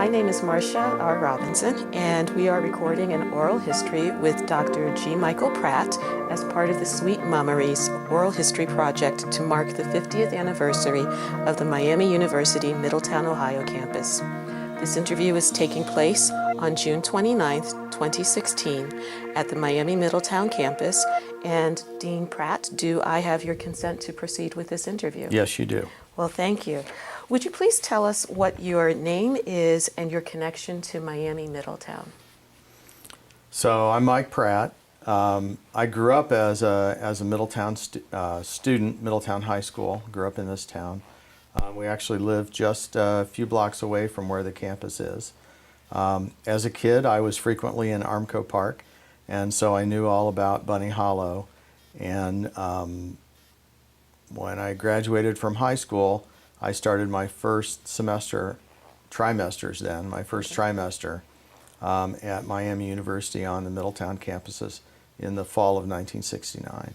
My name is Marcia R. Robinson, and we are recording an oral history with Dr. G. Michael Pratt as part of the Sweet MUMories Oral History Project to mark the 50th anniversary of the Miami University Middletown, Ohio campus. This interview is taking place on June 29th, 2016 at the Miami Middletown campus. And Dean Pratt, do I have your consent to proceed with this interview? Yes, you do. Well, thank you. Would you please tell us what your name is and your connection to Miami Middletown? So I'm Mike Pratt. I grew up as a Middletown student, Middletown High School. Grew up in this town. We actually lived just a few blocks away from where the campus is. As a kid, I was frequently in Armco Park, and so I knew all about Bunny Hollow. And when I graduated from high school, I started my first trimester at Miami University on the Middletown campuses in the fall of 1969.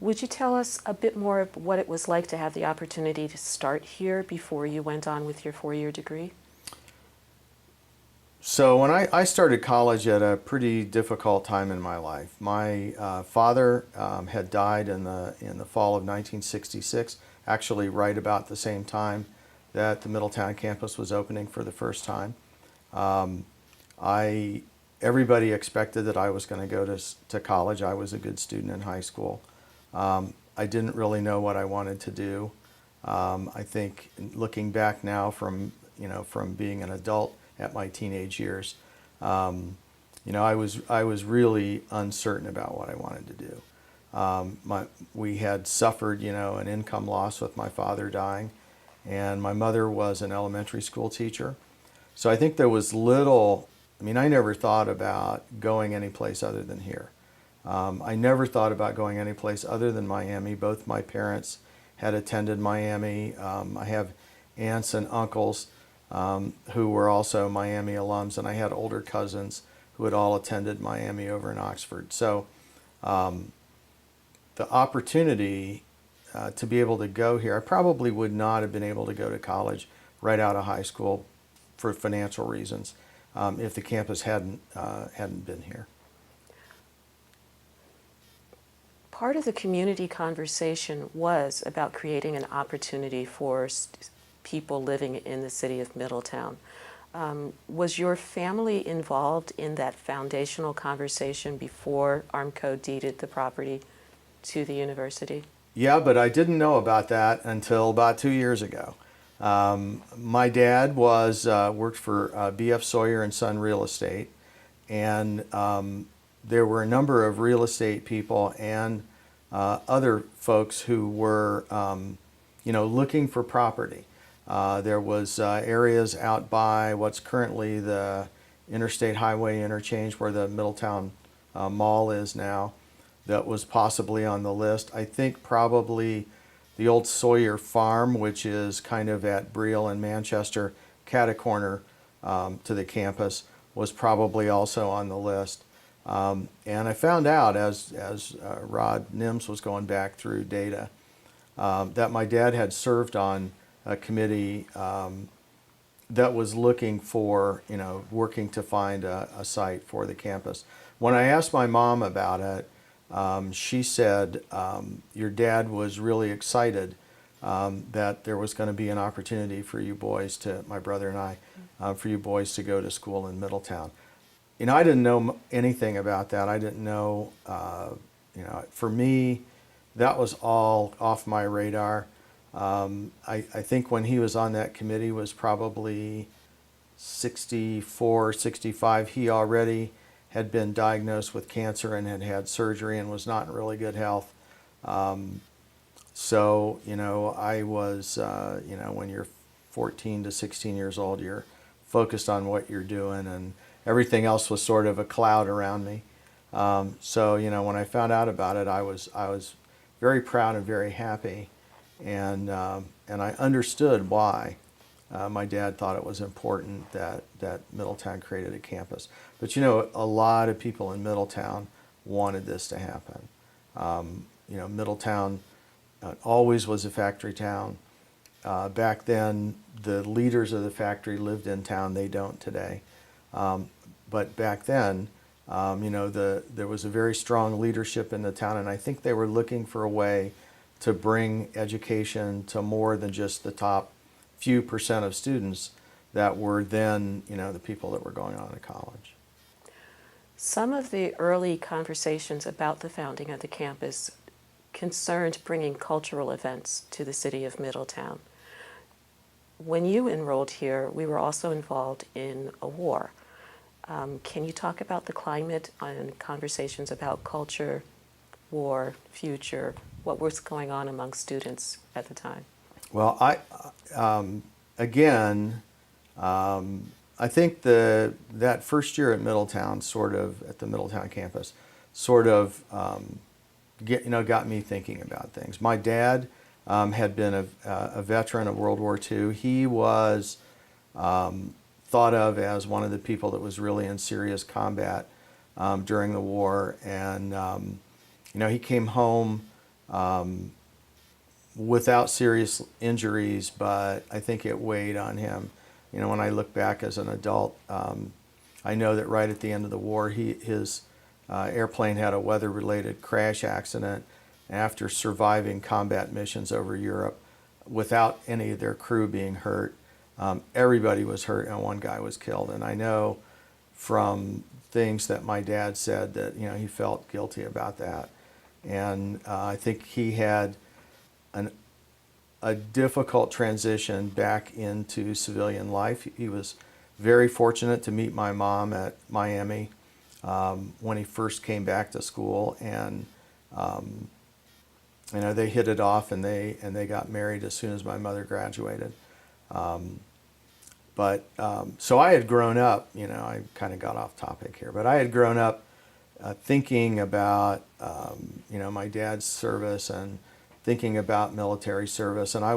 Would you tell us a bit more of what it was like to have the opportunity to start here before you went on with your four-year degree? So when I started college at a pretty difficult time in my life. My father had died in the fall of 1966, actually right about the same time that the Middletown campus was opening for the first time. Everybody expected that I was going to go to college. I was a good student in high school. I didn't really know what I wanted to do. I think looking back now from being an adult at my teenage years, I was really uncertain about what I wanted to do. We had suffered, an income loss with my father dying, and my mother was an elementary school teacher. So I think there was I never thought about going anyplace other than here. I never thought about going anyplace other than Miami. Both my parents had attended Miami. I have aunts and uncles who were also Miami alums, and I had older cousins who had all attended Miami over in Oxford. So the opportunity to be able to go here, I probably would not have been able to go to college right out of high school for financial reasons if the campus hadn't been here. Part of the community conversation was about creating an opportunity for people living in the city of Middletown. Was your family involved in that foundational conversation before Armco deeded the property to the university? Yeah, but I didn't know about that until about 2 years ago. My dad worked for B.F. Sawyer and Son Real Estate, and there were a number of real estate people and other folks who were, looking for property. There was areas out by what's currently the Interstate Highway interchange where the Middletown Mall is now that was possibly on the list. I think probably the old Sawyer Farm, which is kind of at Brielle and Manchester, catacorner to the campus, was probably also on the list. And I found out as Rod Nims was going back through data that my dad had served on a committee that was looking for, working to find a site for the campus. When I asked my mom about it, she said, your dad was really excited that there was going to be an opportunity for you boys my brother and I, for you boys to go to school in Middletown. I didn't know anything about that. I didn't know, for me, that was all off my radar. I think when he was on that committee was probably 64, 65. He already had been diagnosed with cancer and had had surgery and was not in really good health. So, I was, when you're 14 to 16 years old, you're focused on what you're doing, and everything else was sort of a cloud around me. So, when I found out about it, I was very proud and very happy, and I understood why my dad thought it was important that Middletown created a campus. But a lot of people in Middletown wanted this to happen. Middletown always was a factory town. back then, the leaders of the factory lived in town. They don't today. But back then, there was a very strong leadership in the town, and I think they were looking for a way to bring education to more than just the top few percent of students that were then, the people that were going on to college. Some of the early conversations about the founding of the campus concerned bringing cultural events to the city of Middletown. When you enrolled here, we were also involved in a war. Can you talk about the climate and conversations about culture, war, future, what was going on among students at the time? Well, I think that first year at Middletown, at the Middletown campus, got me thinking about things. My dad had been a veteran of World War II. He was thought of as one of the people that was really in serious combat during the war, and he came home without serious injuries, but I think it weighed on him. When I look back as an adult, I know that right at the end of the war, his airplane had a weather-related crash accident. After surviving combat missions over Europe without any of their crew being hurt, everybody was hurt and one guy was killed. And I know from things that my dad said that he felt guilty about that. And I think he had a difficult transition back into civilian life. He was very fortunate to meet my mom at Miami when he first came back to school, and they hit it off, and they got married as soon as my mother graduated. So I had grown up. I kind of got off topic here, but I had grown up thinking about my dad's service and thinking about military service, and I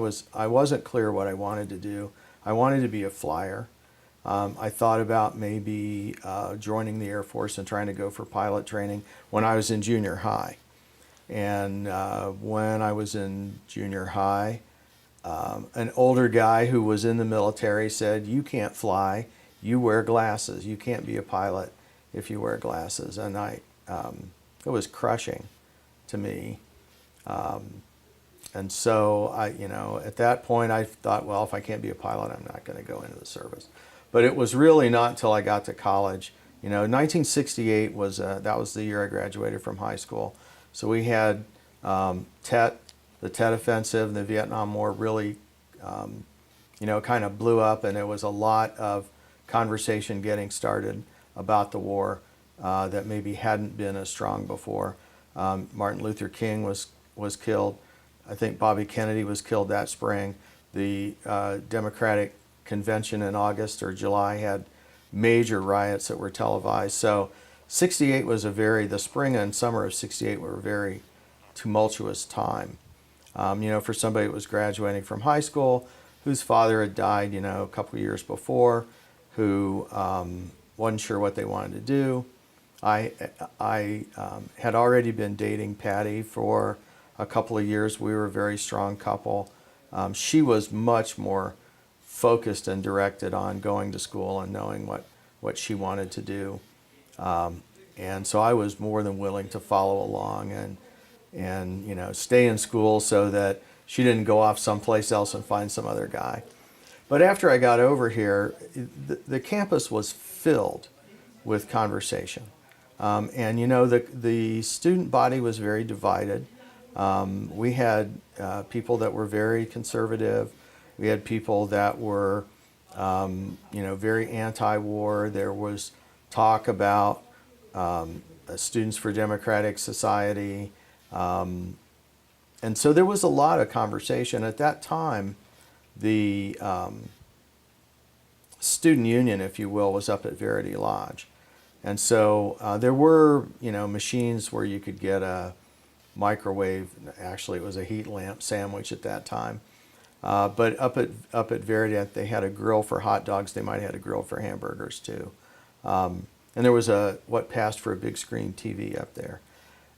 wasn't clear what I wanted to do. I wanted to be a flyer. I thought about maybe joining the Air Force and trying to go for pilot training when I was in junior high. And when I was in junior high, an older guy who was in the military said, "You can't fly, you wear glasses. You can't be a pilot if you wear glasses." And it was crushing to me. And so at that point I thought, well, if I can't be a pilot, I'm not going to go into the service. But it was really not until I got to college. 1968 was that was the year I graduated from high school. So we had Tet, the Tet Offensive, and the Vietnam War really, kind of blew up, and there was a lot of conversation getting started about the war that maybe hadn't been as strong before. Martin Luther King was killed. I think Bobby Kennedy was killed that spring. The Democratic Convention in August or July had major riots that were televised. So 68 was the spring and summer of 68 were a very tumultuous time. For somebody that was graduating from high school, whose father had died, a couple of years before, who wasn't sure what they wanted to do. I had already been dating Patty for a couple of years. We were a very strong couple. She was much more focused and directed on going to school and knowing what she wanted to do. And so I was more than willing to follow along and stay in school so that she didn't go off someplace else and find some other guy. But after I got over here, the campus was filled with conversation. And the student body was very divided. We had people that were very conservative. We had people that were, very anti-war. There was talk about Students for Democratic Society. And so there was a lot of conversation. At that time, the student union, if you will, was up at Verity Lodge. And so there were, machines where you could get a microwave. Actually, it was a heat lamp sandwich at that time. But up at Verity, they had a grill for hot dogs. They might have had a grill for hamburgers too. And there was what passed for a big screen TV up there.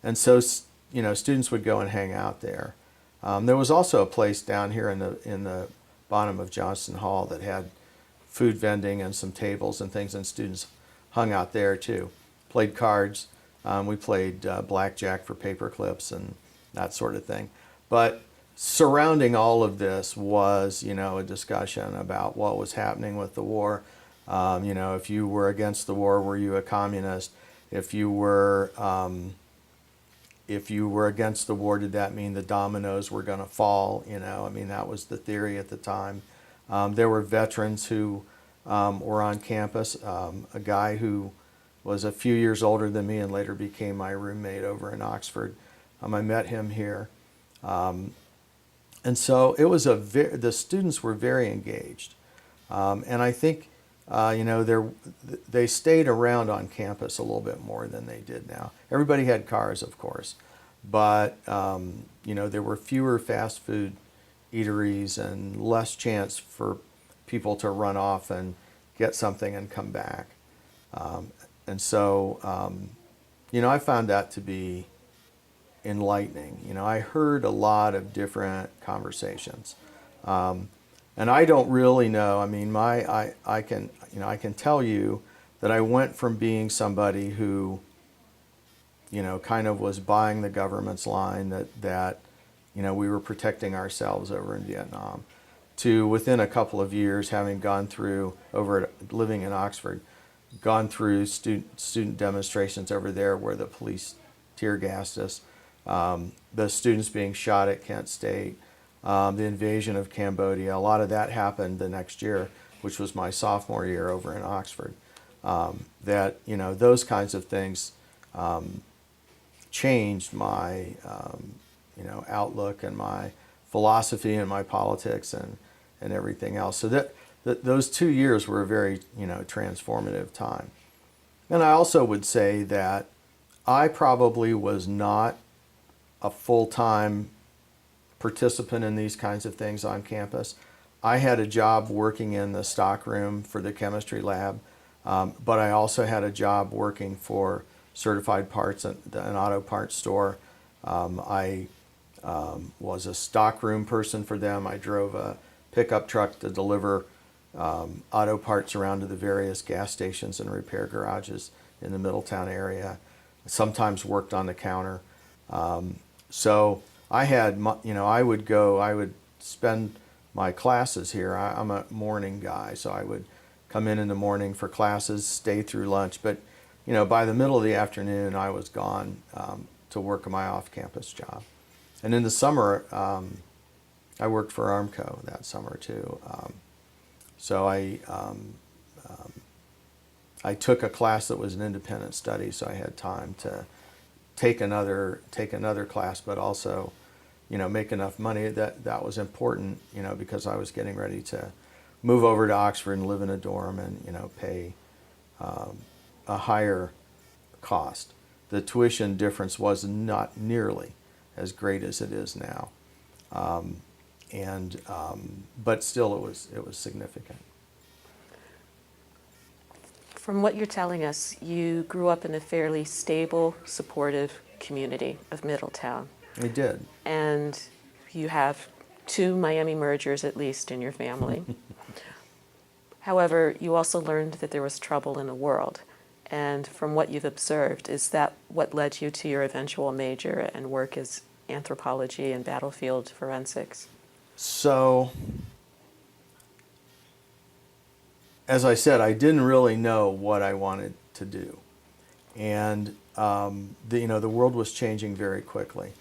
And so, students would go and hang out there. There was also a place down here in the bottom of Johnston Hall that had food vending and some tables and things, and students hung out there too. Played cards. We played blackjack for paper clips and that sort of thing. But surrounding all of this was, a discussion about what was happening with the war. If you were against the war, were you a communist? If you were against the war, did that mean the dominoes were going to fall? That was the theory at the time. There were veterans who were on campus. A guy who was a few years older than me and later became my roommate over in Oxford. I met him here. And so it was the students were very engaged. And I think, they stayed around on campus a little bit more than they did now. Everybody had cars, of course, but, there were fewer fast food eateries and less chance for people to run off and get something and come back. And so, I found that to be enlightening. I heard a lot of different conversations. And I don't really know. I can tell you that I went from being somebody who, kind of was buying the government's line that we were protecting ourselves over in Vietnam, to within a couple of years having gone through, living in Oxford, gone through student demonstrations over there where the police tear gassed us, the students being shot at Kent State, the invasion of Cambodia. A lot of that happened the next year, which was my sophomore year over in Oxford. Those kinds of things changed my outlook and my philosophy and my politics and everything else. So those 2 years were a very transformative time. And I also would say that I probably was not a full-time participant in these kinds of things on campus. I had a job working in the stockroom for the chemistry lab, but I also had a job working for Certified Parts, an auto parts store. I was a stockroom person for them. I drove a pickup truck to deliver auto parts around to the various gas stations and repair garages in the Middletown area. Sometimes worked on the counter. So I had, I would spend my classes here. I'm a morning guy, so I would come in the morning for classes, stay through lunch. But, by the middle of the afternoon, I was gone to work on my off-campus job. And in the summer, I worked for Armco that summer too. So I took a class that was an independent study, so I had time to take another class, but also, make enough money that was important, because I was getting ready to move over to Oxford and live in a dorm and, pay a higher cost. The tuition difference was not nearly as great as it is now, but still it was significant. From what you're telling us, you grew up in a fairly stable, supportive community of Middletown. I did. And you have 2 Miami mergers at least in your family. However, you also learned that there was trouble in the world. And from what you've observed, is that what led you to your eventual major and work as anthropology and battlefield forensics? So, as I said, I didn't really know what I wanted to do. And, the world was changing very quickly.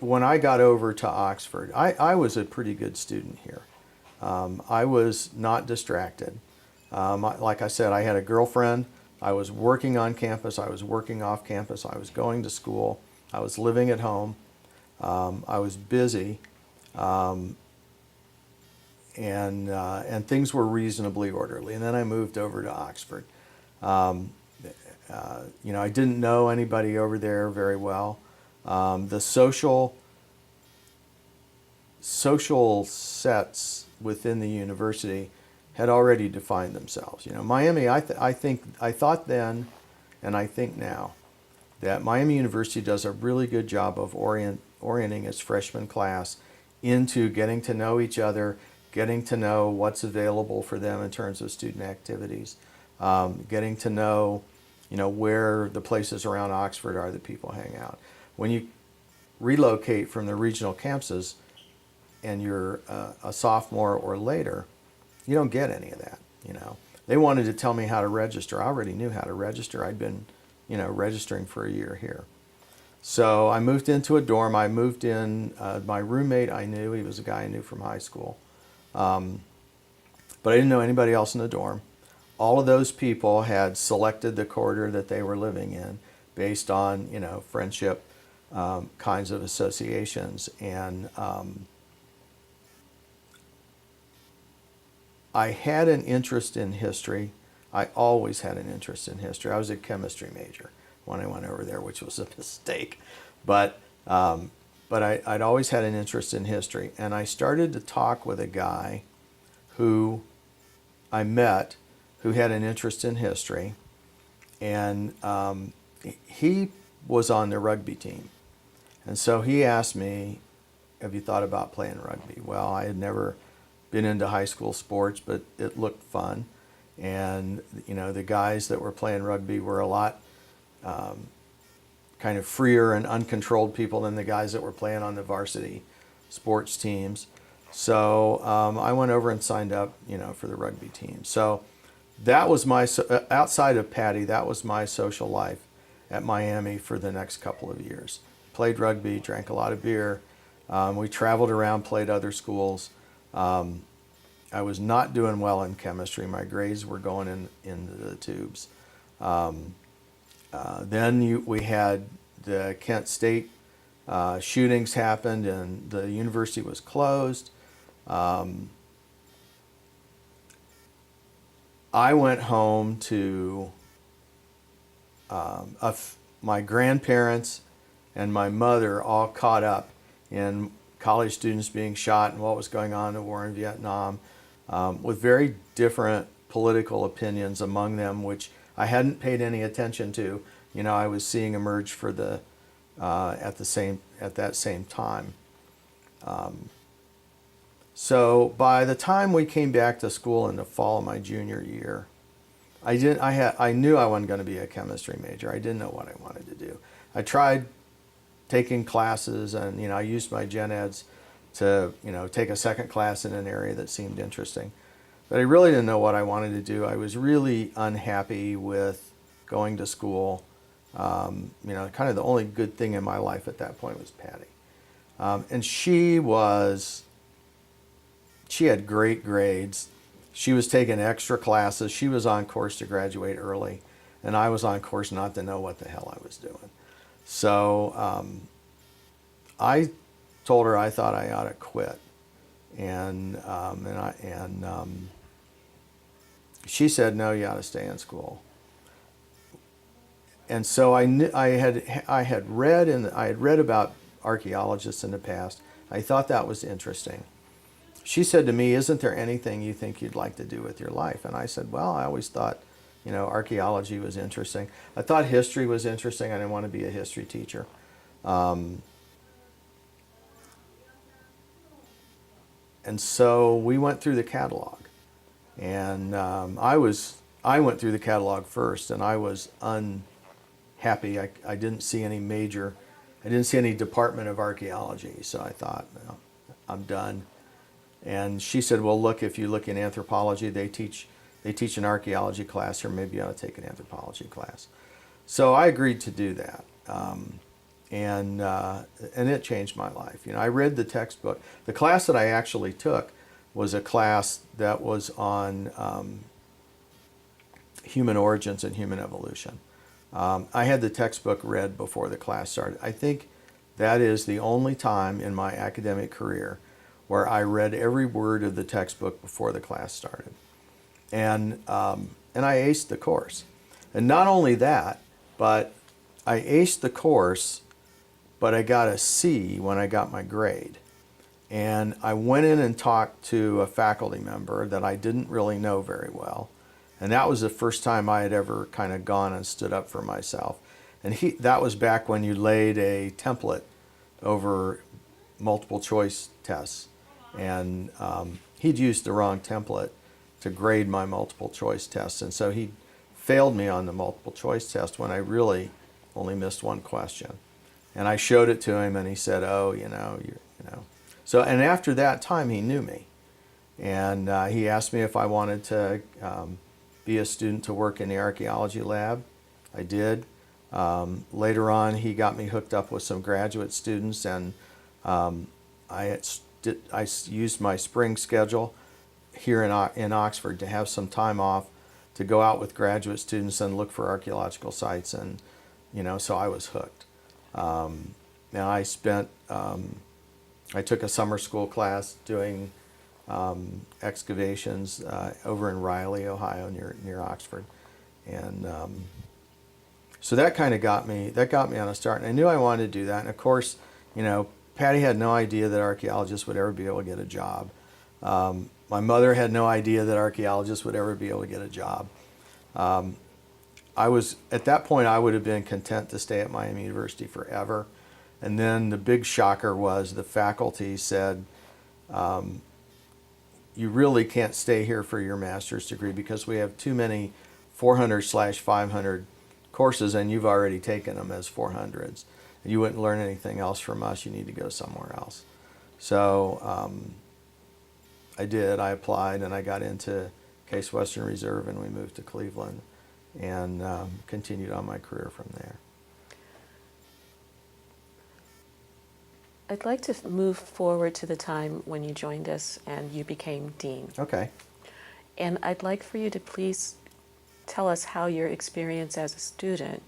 When I got over to Oxford, I was a pretty good student here. I was not distracted. Like I said, I had a girlfriend. I was working on campus. I was working off campus. I was going to school. I was living at home. I was busy. And things were reasonably orderly. And then I moved over to Oxford. I didn't know anybody over there very well. The social sets within the university had already defined themselves. Miami, I thought then, and I think now, that Miami University does a really good job of orienting its freshman class into getting to know each other, getting to know what's available for them in terms of student activities, getting to know, where the places around Oxford are that people hang out. When you relocate from the regional campuses and you're a sophomore or later, you don't get any of that. They wanted to tell me how to register. I already knew how to register. I'd been, registering for a year here. So I moved into a dorm. I moved in, my roommate I knew, he was a guy I knew from high school. But I didn't know anybody else in the dorm. All of those people had selected the quarter that they were living in based on, friendship kinds of associations. And I had an interest in history. I always had an interest in history. I was a chemistry major when I went over there, which was a mistake. But I'd always had an interest in history. And I started to talk with a guy who I met who had an interest in history. And he was on the rugby team. And so he asked me, have you thought about playing rugby? Well, I had never been into high school sports, but it looked fun. And, the guys that were playing rugby were a lot kind of freer and uncontrolled people than the guys that were playing on the varsity sports teams. So I went over and signed up, for the rugby team. So that was outside of Patty, that was my social life at Miami for the next couple of years. Played rugby, drank a lot of beer. We traveled around, played other schools. I was not doing well in chemistry. My grades were going into the tubes. Then we had the Kent State shootings happened, and the university was closed. I went home to my grandparents and my mother all caught up in college students being shot and what was going on in the war in Vietnam, with very different political opinions among them, which I hadn't paid any attention to. I was seeing emerge for at that same time. So by the time we came back to school in the fall of my junior year, I knew I wasn't going to be a chemistry major. I didn't know what I wanted to do. I tried taking classes, and I used my gen eds to take a second class in an area that seemed interesting, but I really didn't know what I wanted to do. I was really unhappy with going to school. Kind of the only good thing in my life at that point was Patty, and she had great grades. She was taking extra classes. She was on course to graduate early, and I was on course not to know what the hell I was doing. So I told her I thought I ought to quit, and she said, no, you ought to stay in school. And so I had read about archaeologists in the past. I thought that was interesting. She said to me, isn't there anything you think you'd like to do with your life? And I said, well, I always thought, archaeology was interesting. I thought history was interesting. I didn't want to be a history teacher. And so we went through the catalog. And I went through the catalog first, and I was unhappy. I didn't see any department of archaeology. So I thought, well, I'm done. And she said, well, look, if you look in anthropology, they teach an archaeology class, or maybe you ought to take an anthropology class. So I agreed to do that. And it changed my life. I read the textbook. The class that I actually took was a class that was on human origins and human evolution. I had the textbook read before the class started. I think that is the only time in my academic career where I read every word of the textbook before the class started. And I aced the course. And not only that, but I aced the course, but I got a C when I got my grade. And I went in and talked to a faculty member that I didn't really know very well. And that was the first time I had ever kind of gone and stood up for myself. And that was back when you laid a template over multiple choice tests. And he'd used the wrong template to grade my multiple choice tests. And so he failed me on the multiple choice test when I really only missed one question. And I showed it to him and he said, oh, you know. So, and after that time, he knew me. And he asked me if I wanted to be a student to work in the archaeology lab. I did. Later on, he got me hooked up with some graduate students, and I used my spring schedule here in Oxford to have some time off to go out with graduate students and look for archaeological sites, and so I was hooked. Now I took a summer school class doing excavations over in Riley, Ohio, near Oxford, and so that kind of got me on a start. And I knew I wanted to do that. And of course, Patty had no idea that archaeologists would ever be able to get a job. My mother had no idea that archaeologists would ever be able to get a job. At that point, I would have been content to stay at Miami University forever. And then the big shocker was the faculty said, you really can't stay here for your master's degree because we have too many 400/500 courses and you've already taken them as 400s. And you wouldn't learn anything else from us. You need to go somewhere else. So I did. I applied and I got into Case Western Reserve and we moved to Cleveland and continued on my career from there. I'd like to move forward to the time when you joined us and you became dean. Okay. And I'd like for you to please tell us how your experience as a student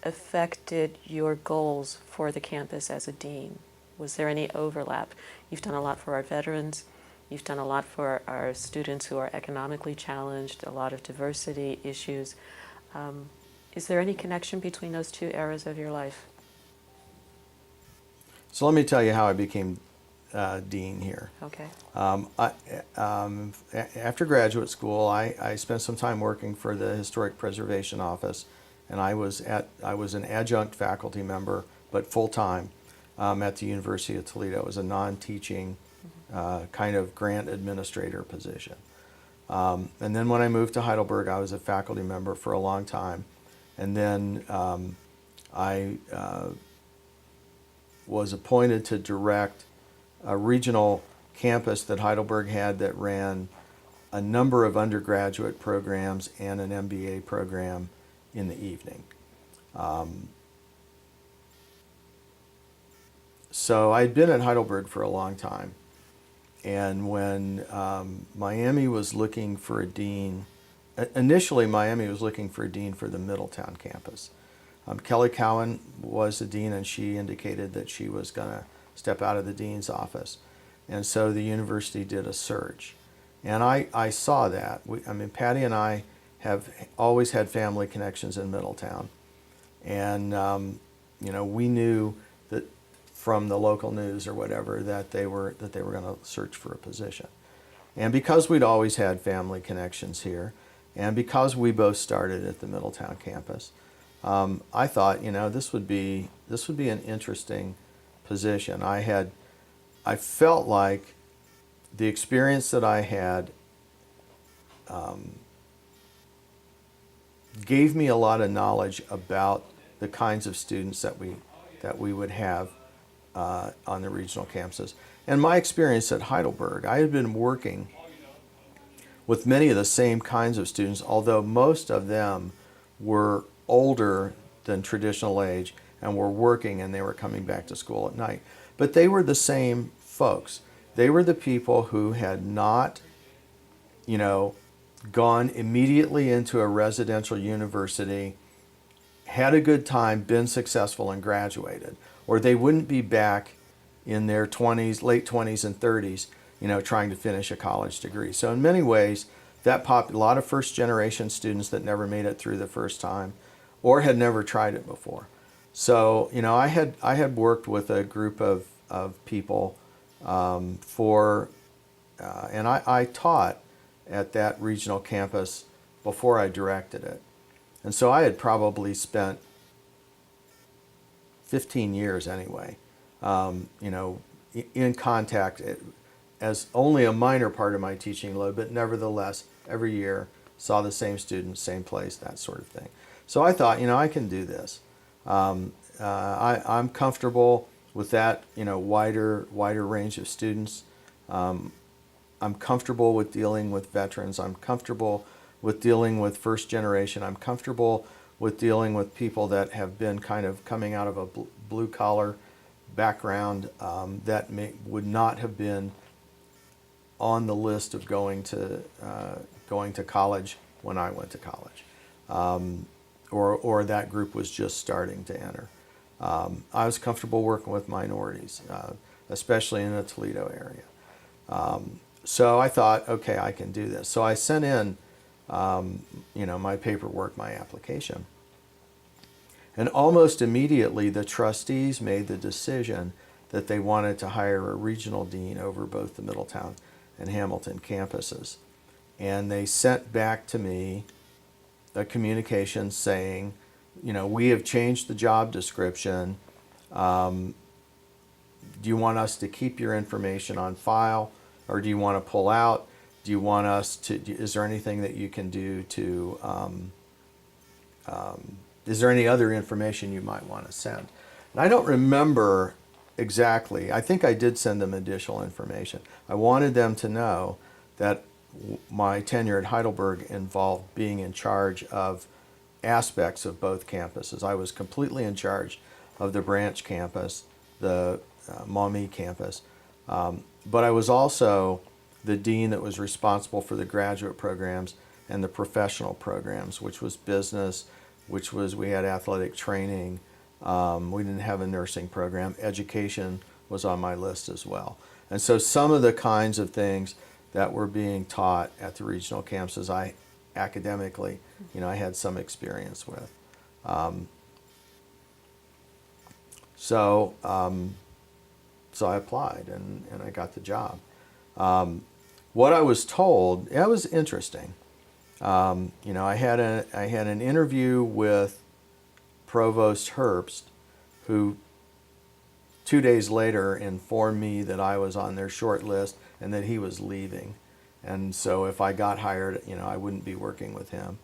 affected your goals for the campus as a dean. Was there any overlap? You've done a lot for our veterans. You've done a lot for our students who are economically challenged, a lot of diversity issues. Is there any connection between those two eras of your life? So let me tell you how I became dean here. Okay. After graduate school, I spent some time working for the Historic Preservation Office, and I was an adjunct faculty member, but full-time at the University of Toledo. It was a non-teaching kind of grant administrator position. And then when I moved to Heidelberg, I was a faculty member for a long time. And then I was appointed to direct a regional campus that Heidelberg had that ran a number of undergraduate programs and an MBA program in the evening. So I'd been at Heidelberg for a long time. And when Miami was looking for a dean, initially Miami was looking for a dean for the Middletown campus. Kelly Cowan was the dean, and she indicated that she was going to step out of the dean's office. And so the university did a search. And I saw that. Patty and I have always had family connections in Middletown. And, we knew that from the local news or whatever that they were going to search for a position. And because we'd always had family connections here, and because we both started at the Middletown campus, I thought, this would be an interesting position. I felt like the experience that I had gave me a lot of knowledge about the kinds of students that we would have on the regional campuses. And my experience at Heidelberg, I had been working with many of the same kinds of students, although most of them were older than traditional age and were working and they were coming back to school at night. But they were the same folks. They were the people who had not, gone immediately into a residential university, had a good time, been successful, and graduated. Or they wouldn't be back in their 20s, late 20s and 30s, trying to finish a college degree. So in many ways, a lot of first-generation students that never made it through the first time or had never tried it before. So, I had worked with a group of people and I taught at that regional campus before I directed it. And so I had probably spent 15 years anyway you know, in contact as only a minor part of my teaching load, but nevertheless, every year saw the same students, same place, that sort of thing. So I thought, you know, I can do this. I'm comfortable with that, you know, wider range of students. I'm comfortable with dealing with veterans. I'm comfortable with dealing with first generation. I'm comfortable with dealing with people that have been kind of coming out of a blue collar background that would not have been on the list of going to college when I went to college, or that group was just starting to enter. I was comfortable working with minorities, especially in the Toledo area. So I thought, okay, I can do this. So I sent in, you know, my paperwork, my application. And almost immediately, the trustees made the decision that they wanted to hire a regional dean over both the Middletown and Hamilton campuses. And they sent back to me a communication saying, you know, we have changed the job description. Do you want us to keep your information on file, or do you want to pull out? Do you want us to, is there anything that you can do to, is there any other information you might want to send? And I don't remember exactly. I think I did send them additional information. I wanted them to know that my tenure at Heidelberg involved being in charge of aspects of both campuses. I was completely in charge of the branch campus, the MUMories campus, but I was also the dean that was responsible for the graduate programs and the professional programs, which was business, which was, we had athletic training, we didn't have a nursing program, education was on my list as well. And so some of the kinds of things that were being taught at the regional campuses, I academically, you know, I had some experience with. So I applied and I got the job. What I was told, it was interesting. You know, I had an interview with Provost Herbst, who 2 days later informed me that I was on their short list and that he was leaving. And so if I got hired, you know, I wouldn't be working with him.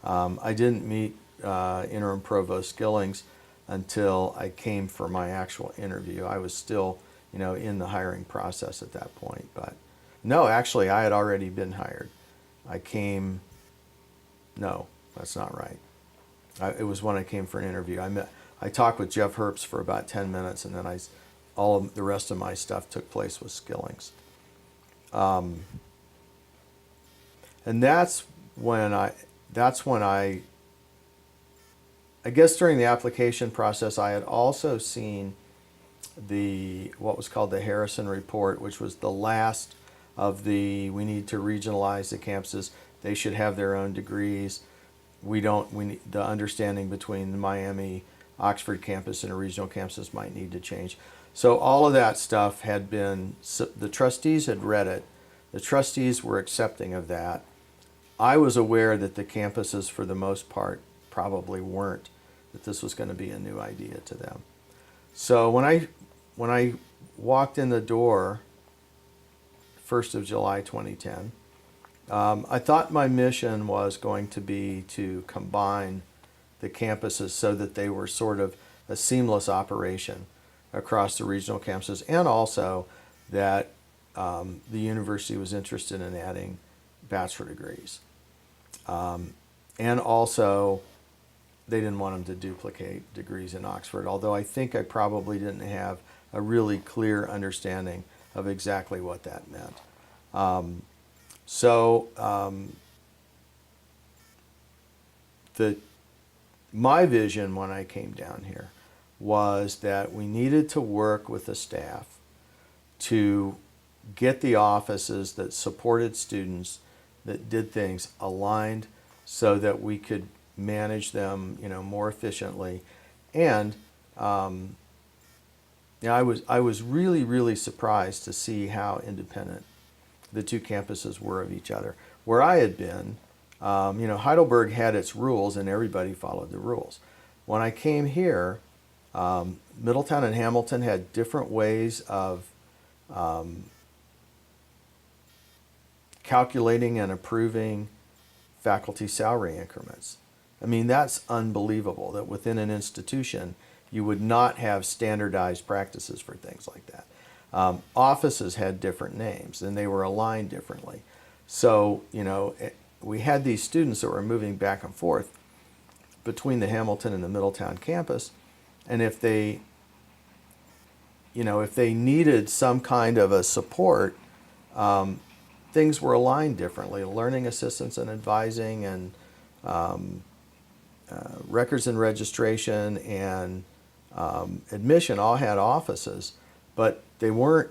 I didn't meet interim Provost Skillings until I came for my actual interview. I was still, you know, in the hiring process at that point. But no, actually, I had already been hired. I came, no, that's not right. It was when I came for an interview. I talked with Jeff Herbst for about 10 minutes, and then all of the rest of my stuff took place with Skillings. And that's when I guess during the application process, I had also seen what was called the Harrison Report, which was the last of we need to regionalize the campuses. They should have their own degrees. The understanding between the Miami, Oxford campus and a regional campuses might need to change. So all of that stuff had been, the trustees had read it. The trustees were accepting of that. I was aware that the campuses, for the most part, probably weren't, that this was going to be a new idea to them. So when I walked in the door, 1st of July 2010, I thought my mission was going to be to combine the campuses so that they were sort of a seamless operation across the regional campuses, and also that the university was interested in adding bachelor degrees. And also, they didn't want them to duplicate degrees in Oxford, although I think I probably didn't have a really clear understanding of exactly what that meant. My vision when I came down here was that we needed to work with the staff to get the offices that supported students, that did things, aligned so that we could manage them, you know, more efficiently. And I was really, really surprised to see how independent the two campuses were of each other. Where I had been, you know, Heidelberg had its rules and everybody followed the rules. When I came here, Middletown and Hamilton had different ways of calculating and approving faculty salary increments. I mean, that's unbelievable that within an institution you would not have standardized practices for things like that. Offices had different names and they were aligned differently. So, we had these students that were moving back and forth between the Hamilton and the Middletown campus, and if they needed some kind of a support, things were aligned differently. Learning assistance and advising and records and registration and admission all had offices, but they weren't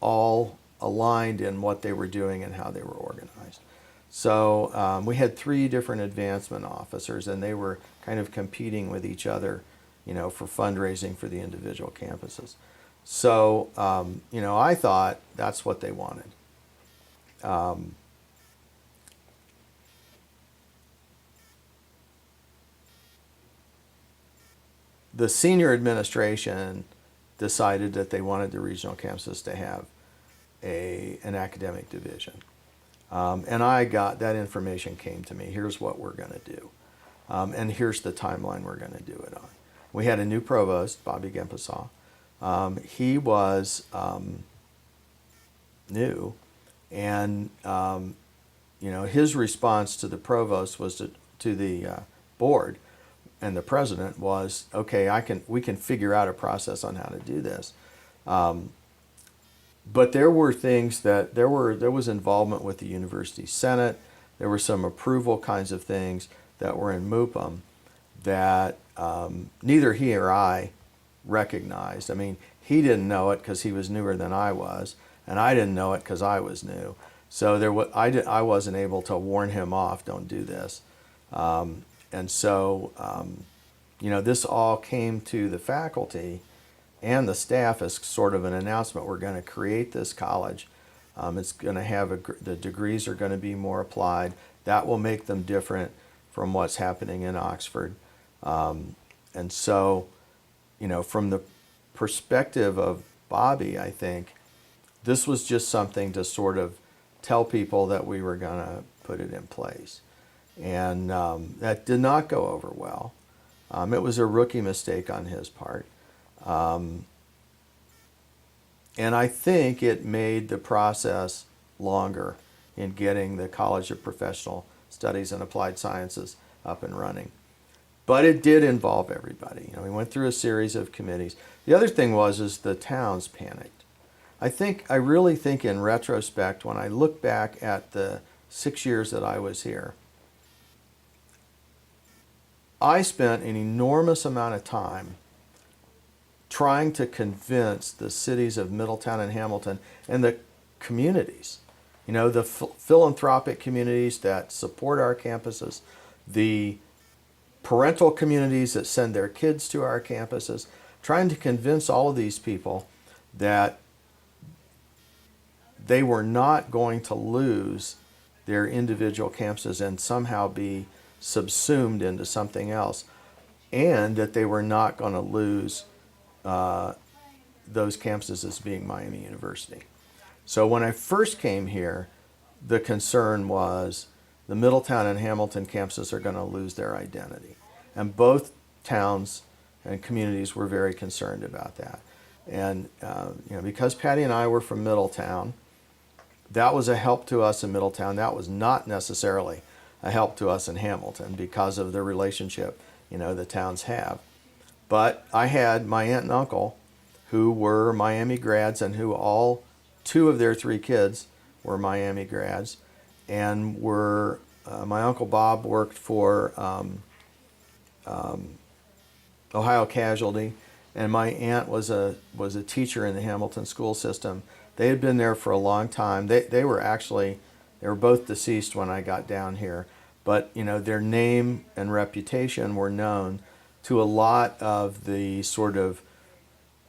all aligned in what they were doing and how they were organized. So we had 3 different advancement officers, and they were kind of competing with each other, for fundraising for the individual campuses. So, I thought that's what they wanted. The senior administration decided that they wanted the regional campuses to have an academic division. And that information came to me. Here's what we're going to do. And here's the timeline we're going to do it on. We had a new provost, Bobby Gempesaw. He was new, and his response to the provost was to the board and the president was, okay, we can figure out a process on how to do this. But there were things that there was involvement with the university senate. There were some approval kinds of things that were in MUPM that neither he or I recognized. I mean, he didn't know it because he was newer than I was, and I didn't know it because I was new. So I wasn't able to warn him off, don't do this. And so, this all came to the faculty and the staff as sort of an announcement. We're going to create this college. It's going to have the degrees are going to be more applied. That will make them different from what's happening in Oxford. And so, from the perspective of Bobby, I think this was just something to sort of tell people that we were going to put it in place. And that did not go over well. It was a rookie mistake on his part. And I think it made the process longer in getting the College of Professional Studies and Applied Sciences up and running. But it did involve everybody. We went through a series of committees. The other thing is the towns panicked. I really think in retrospect, when I look back at the 6 years that I was here, I spent an enormous amount of time trying to convince the cities of Middletown and Hamilton and the communities, the philanthropic communities that support our campuses, the parental communities that send their kids to our campuses, trying to convince all of these people that they were not going to lose their individual campuses and somehow be subsumed into something else, and that they were not going to lose those campuses as being Miami University. So when I first came here, the concern was the Middletown and Hamilton campuses are going to lose their identity. And both towns and communities were very concerned about that. And because Patty and I were from Middletown, that was a help to us in Middletown. That was not necessarily a help to us in Hamilton because of the relationship, the towns have. But I had my aunt and uncle who were Miami grads and who all 2 of their 3 kids were Miami grads, and my Uncle Bob worked for Ohio Casualty, and my aunt was a teacher in the Hamilton school system. They had been there for a long time. They were both deceased when I got down here, but their name and reputation were known to a lot of the sort of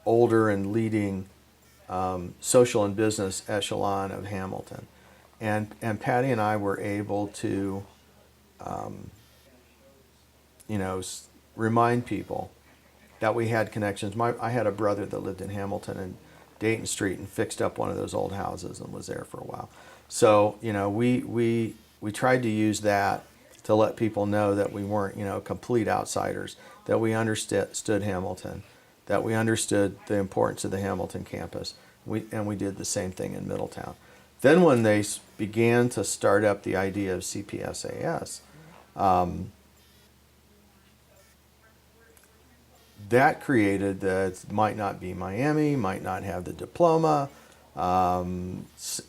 older and leading social and business echelon of Hamilton. And Patty and I were able to, remind people that we had connections. I had a brother that lived in Hamilton and Dayton Street and fixed up one of those old houses and was there for a while. So, we tried to use that to let people know that we weren't, complete outsiders, that we understood Hamilton, that we understood the importance of the Hamilton campus. And we did the same thing in Middletown. Then when they began to start up the idea of CPSAS, that created that might not be Miami, might not have the diploma,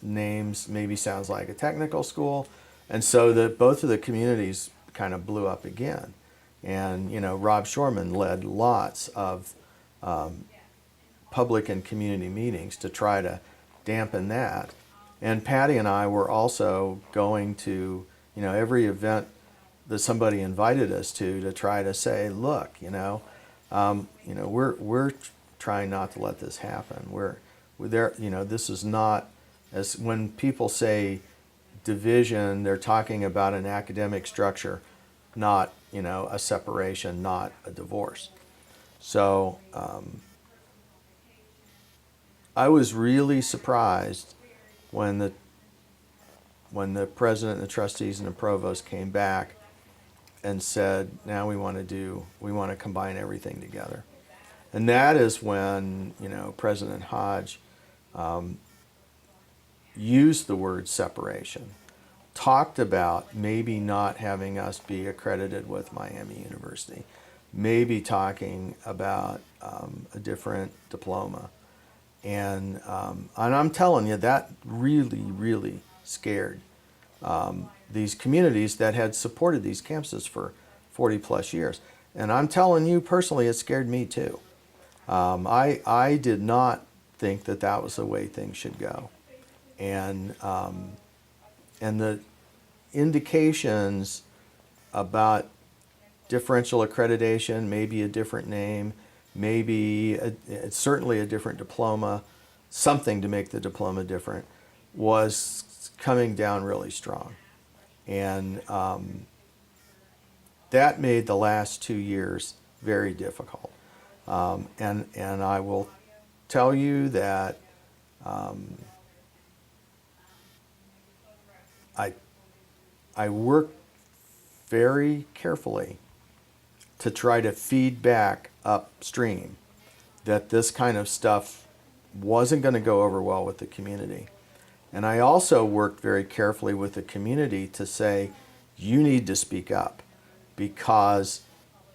names maybe sounds like a technical school, and so that both of the communities kind of blew up again. And Rob Shorman led lots of public and community meetings to try to dampen that. And Patty and I were also going to every event that somebody invited us to try to say, look, we're trying not to let this happen. We're there. This is not, as when people say division, they're talking about an academic structure, not a separation, not a divorce. So I was really surprised when the president and the trustees and the provost came back and said, now we want to combine everything together. And that is when, President Hodge used the word separation, talked about maybe not having us be accredited with Miami University, maybe talking about a different diploma. And I'm telling you, that really, really scared these communities that had supported these campuses for 40 plus years. And I'm telling you personally, it scared me too. I did not think that that was the way things should go. And the indications about differential accreditation, maybe a different name, maybe it's certainly a different diploma, something to make the diploma different, was coming down really strong. And that made the last 2 years very difficult. And I will tell you that I worked very carefully to try to feed back upstream that this kind of stuff wasn't going to go over well with the community. And I also worked very carefully with the community to say, you need to speak up, because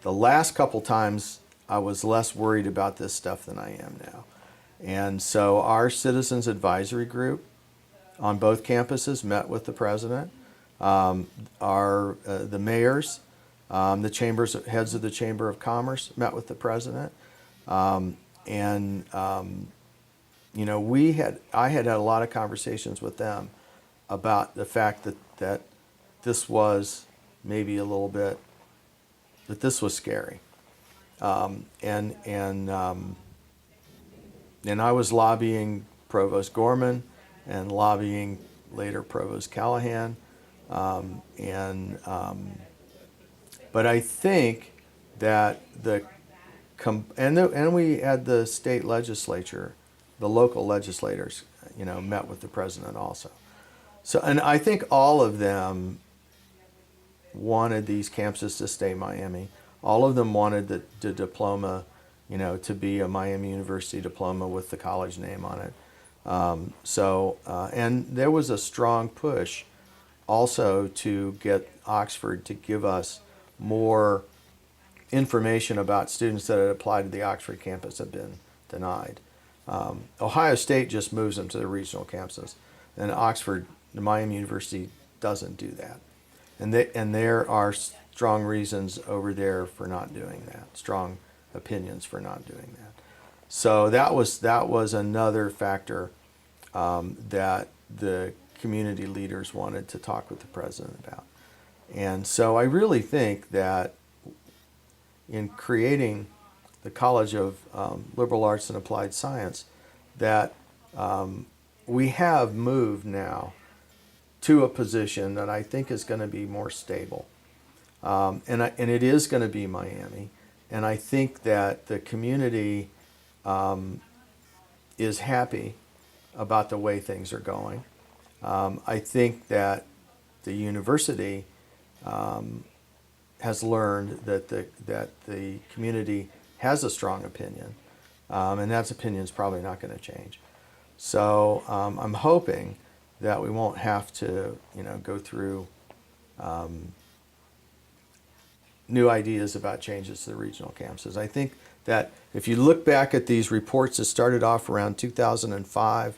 the last couple times I was less worried about this stuff than I am now. And so our Citizens Advisory Group on both campuses met with the president. The mayors, the heads of the Chamber of Commerce met with the president. I had a lot of conversations with them about the fact that this was maybe a little bit, that this was scary. And I was lobbying Provost Gorman and lobbying later Provost Callahan. But I think that and we had the state legislature, the local legislators, met with the president also. So, and I think all of them wanted these campuses to stay Miami. All of them wanted the diploma, to be a Miami University diploma with the college name on it. And there was a strong push also to get Oxford to give us more information about students that had applied to the Oxford campus had been denied. Ohio State just moves them to the regional campuses, and Oxford, the Miami University, doesn't do that. And there are strong reasons over there for not doing that, strong opinions for not doing that. So that was another factor that the community leaders wanted to talk with the president about. And so I really think that in creating the College of Liberal Arts and Applied Science, that we have moved now to a position that I think is going to be more stable. And it is going to be Miami. And I think that the community is happy about the way things are going. I think that the university has learned that the community has a strong opinion, and that opinion is probably not going to change. So I'm hoping that we won't have to, go through new ideas about changes to the regional campuses. I think that if you look back at these reports that started off around 2005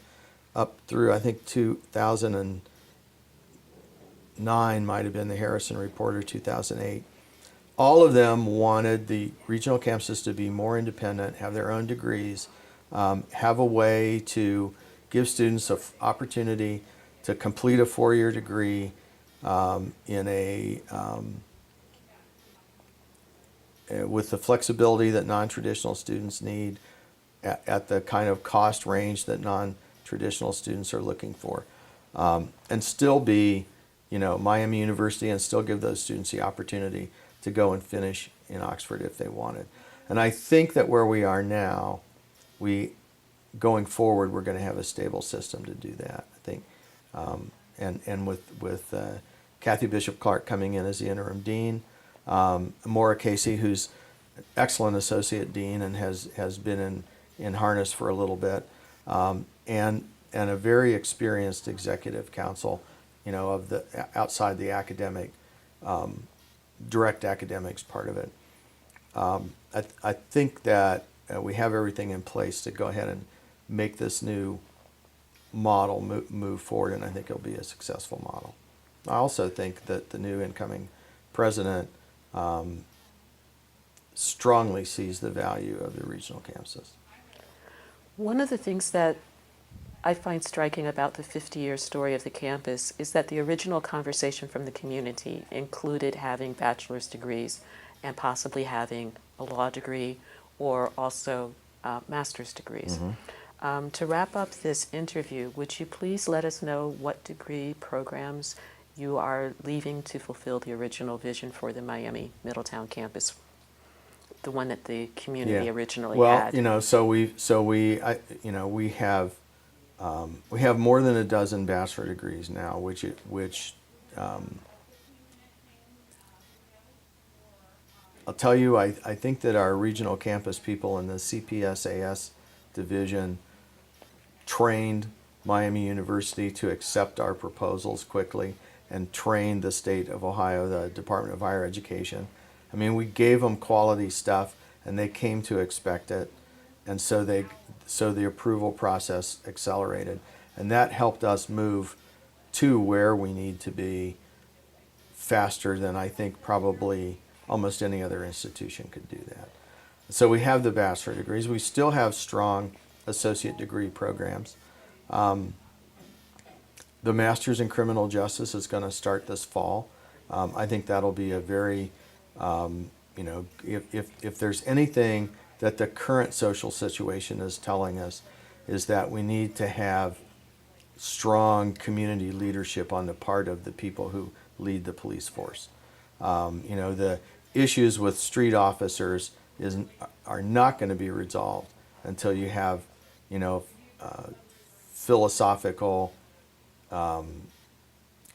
up through, I think, 2009 might have been the Harrison Report, or 2008, all of them wanted the regional campuses to be more independent, have their own degrees, have a way to give students an opportunity to complete a four-year degree in a with the flexibility that non-traditional students need at the kind of cost range that non-traditional students are looking for, and still be, Miami University, and still give those students the opportunity to go and finish in Oxford if they wanted. And I think that where we are now, going forward, we're going to have a stable system to do that. I think, and with Kathy Bishop Clark coming in as the interim dean, Maura Casey, who's an excellent associate dean and has been in harness for a little bit, and a very experienced executive council, of the outside the academic, direct academics part of it. I think that we have everything in place to go ahead and make this new model move forward, and I think it'll be a successful model. I also think that the new incoming president strongly sees the value of the regional campuses. One of the things that I find striking about the 50-year story of the campus is that the original conversation from the community included having bachelor's degrees and possibly having a law degree, or also master's degrees. To wrap up this interview, would you please let us know what degree programs you are leaving to fulfill the original vision for the Miami Middletown campus, the one that the community originally had? We have more than a dozen bachelor degrees now, which I'll tell you, I think that our regional campus people in the CPSAS division trained Miami University to accept our proposals quickly, and trained the state of Ohio, the Department of Higher Education. I mean, we gave them quality stuff, and they came to expect it, and so the approval process accelerated, and that helped us move to where we need to be faster than I think probably almost any other institution could do that. So we have the bachelor degrees. We still have strong associate degree programs. The Master's in Criminal Justice is going to start this fall. I think that'll be a very, if there's anything that the current social situation is telling us, is that we need to have strong community leadership on the part of the people who lead the police force. The issues with street officers are not going to be resolved until you have, philosophical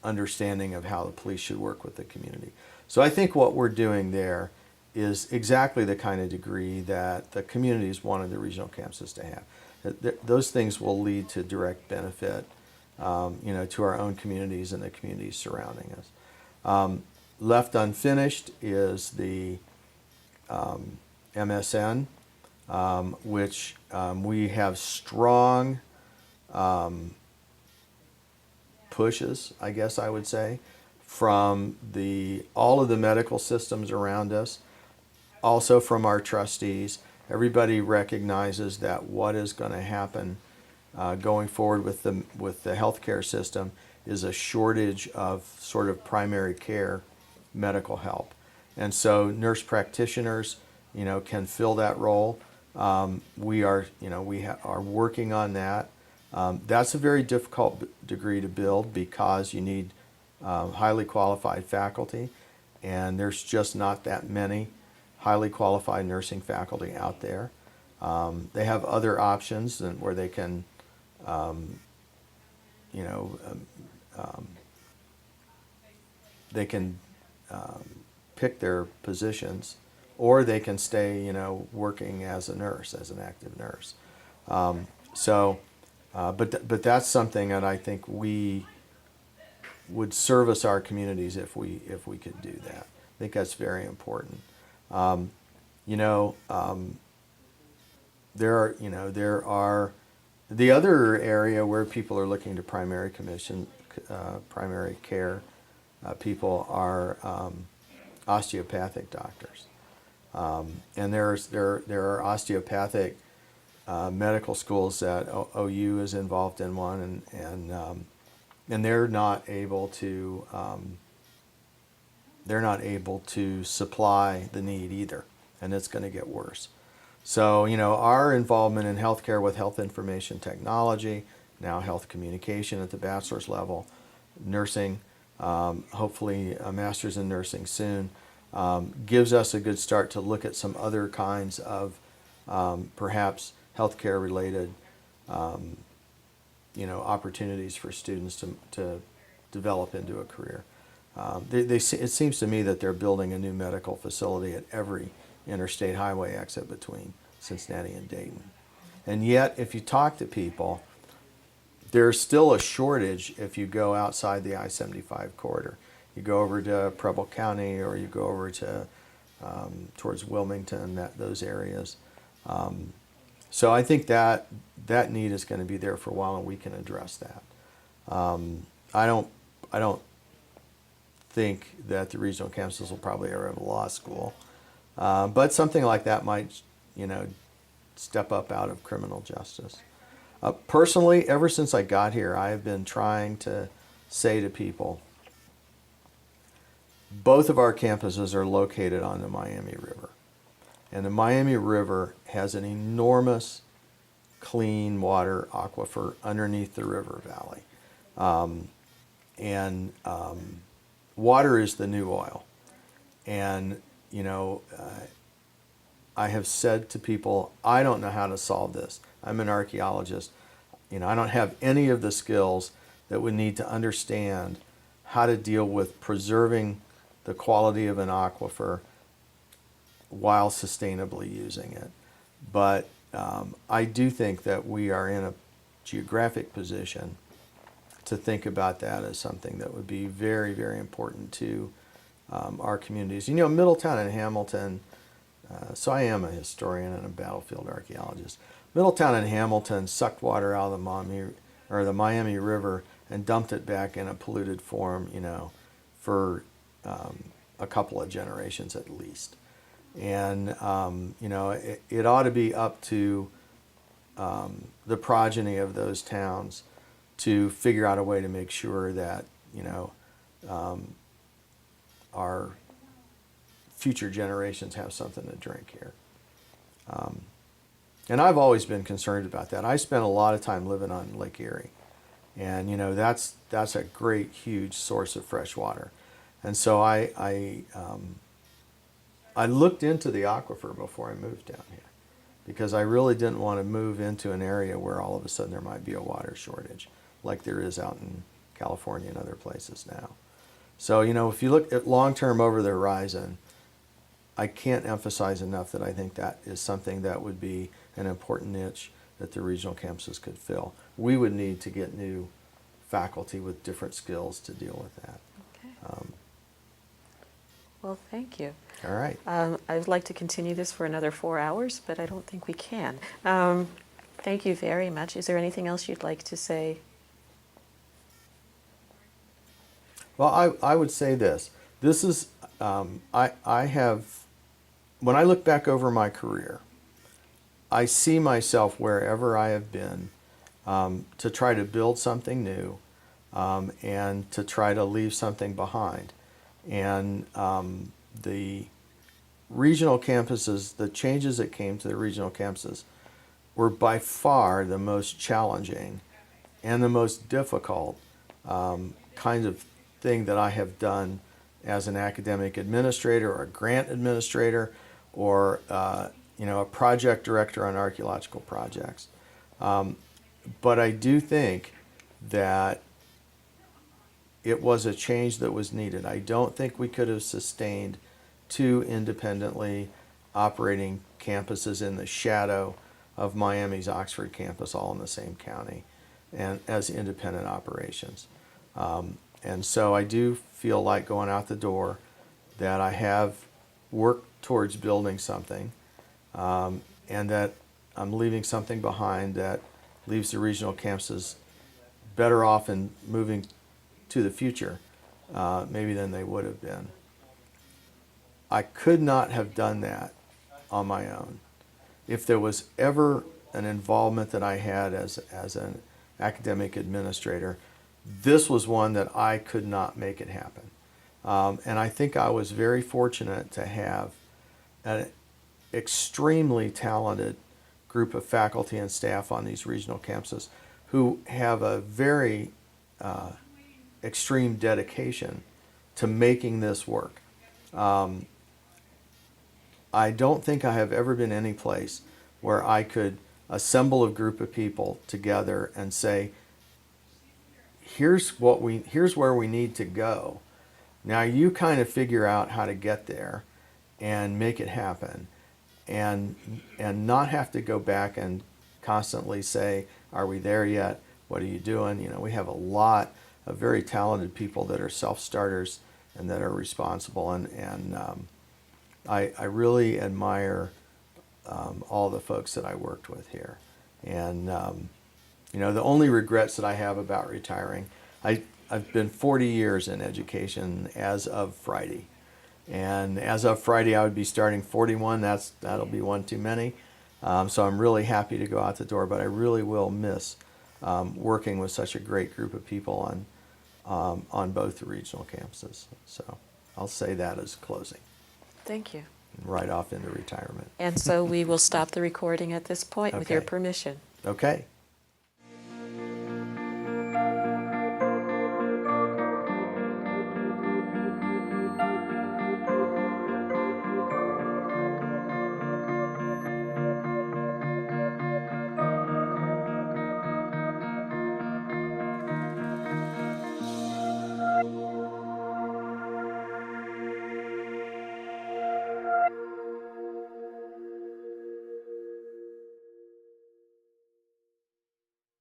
understanding of how the police should work with the community. So I think what we're doing there is exactly the kind of degree that the communities wanted the regional campuses to have. Those things will lead to direct benefit, to our own communities and the communities surrounding us. Left unfinished is the MSN, which we have strong pushes, I guess I would say, from all of the medical systems around us, also from our trustees. Everybody recognizes that what is going to happen going forward with the healthcare system is a shortage of sort of primary care medical help, and so nurse practitioners, can fill that role. We are working on that. That's a very difficult degree to build because you need highly qualified faculty, and there's just not that many. highly qualified nursing faculty out there. They have other options where they can, you know, they can pick their positions, or they can stay, you know, working as a nurse, as an active nurse. But that's something that I think we would service our communities if we could do that. I think that's very important. You know, there are the other area where people are looking to primary care people are osteopathic doctors, and there are osteopathic medical schools that OU is involved in one, and they're not able to supply the need either, and it's going to get worse. So, you know, our involvement in healthcare with health information technology, now health communication at the bachelor's level, nursing, hopefully a master's in nursing soon, gives us a good start to look at some other kinds of perhaps healthcare related opportunities for students to develop into a career. It seems to me that they're building a new medical facility at every interstate highway exit between Cincinnati and Dayton. And yet, if you talk to people, there's still a shortage if you go outside the I-75 corridor. You go over to Preble County, or you go over to towards Wilmington, those areas. So I think that need is going to be there for a while, and we can address that. I don't think that the regional campuses will probably ever have a law school, but something like that might, step up out of criminal justice. Personally, ever since I got here, I have been trying to say to people, both of our campuses are located on the Miami River. And the Miami River has an enormous clean water aquifer underneath the river valley. Water is the new oil. And, I have said to people, I don't know how to solve this. I'm an archaeologist. I don't have any of the skills that would need to understand how to deal with preserving the quality of an aquifer while sustainably using it. But I do think that we are in a geographic position to think about that as something that would be very, very important to our communities. Middletown and Hamilton, so I am a historian and a battlefield archaeologist. Middletown and Hamilton sucked water out of the Miami River and dumped it back in a polluted form, for a couple of generations at least. And, it ought to be up to the progeny of those towns to figure out a way to make sure that, our future generations have something to drink here. And I've always been concerned about that. I spent a lot of time living on Lake Erie. And, that's a great, huge source of fresh water. And so I looked into the aquifer before I moved down here, because I really didn't want to move into an area where all of a sudden there might be a water shortage, like there is out in California and other places now. So, if you look at long-term over the horizon, I can't emphasize enough that I think that is something that would be an important niche that the regional campuses could fill. We would need to get new faculty with different skills to deal with that. Okay. Well, thank you. All right. I'd like to continue this for another 4 hours, but I don't think we can. Thank you very much. Is there anything else you'd like to say? Well, I would say this. This is, I have, when I look back over my career, I see myself wherever I have been to try to build something new and to try to leave something behind. And the regional campuses, the changes that came to the regional campuses were by far the most challenging and the most difficult kind of thing that I have done as an academic administrator or a grant administrator or a project director on archaeological projects. But I do think that it was a change that was needed. I don't think we could have sustained two independently operating campuses in the shadow of Miami's Oxford campus, all in the same county, and as independent operations. And so I do feel like going out the door that I have worked towards building something, and that I'm leaving something behind that leaves the regional campuses better off in moving to the future, maybe than they would have been. I could not have done that on my own. If there was ever an involvement that I had as an academic administrator, this was one that I could not make it happen. And I think I was very fortunate to have an extremely talented group of faculty and staff on these regional campuses who have a very extreme dedication to making this work. I don't think I have ever been any place where I could assemble a group of people together and say, here's where we need to go. Now you kind of figure out how to get there and make it happen, and not have to go back and constantly say, are we there yet? What are you doing? We have a lot of very talented people that are self-starters and that are responsible, and I really admire all the folks that I worked with here. And the only regrets that I have about retiring, I've been 40 years in education as of Friday. And as of Friday, I would be starting 41. That'll be one too many. So I'm really happy to go out the door, but I really will miss working with such a great group of people on both the regional campuses. So I'll say that as closing. Thank you. Right off into retirement. And so we will stop the recording at this point with your Okay. permission. Okay.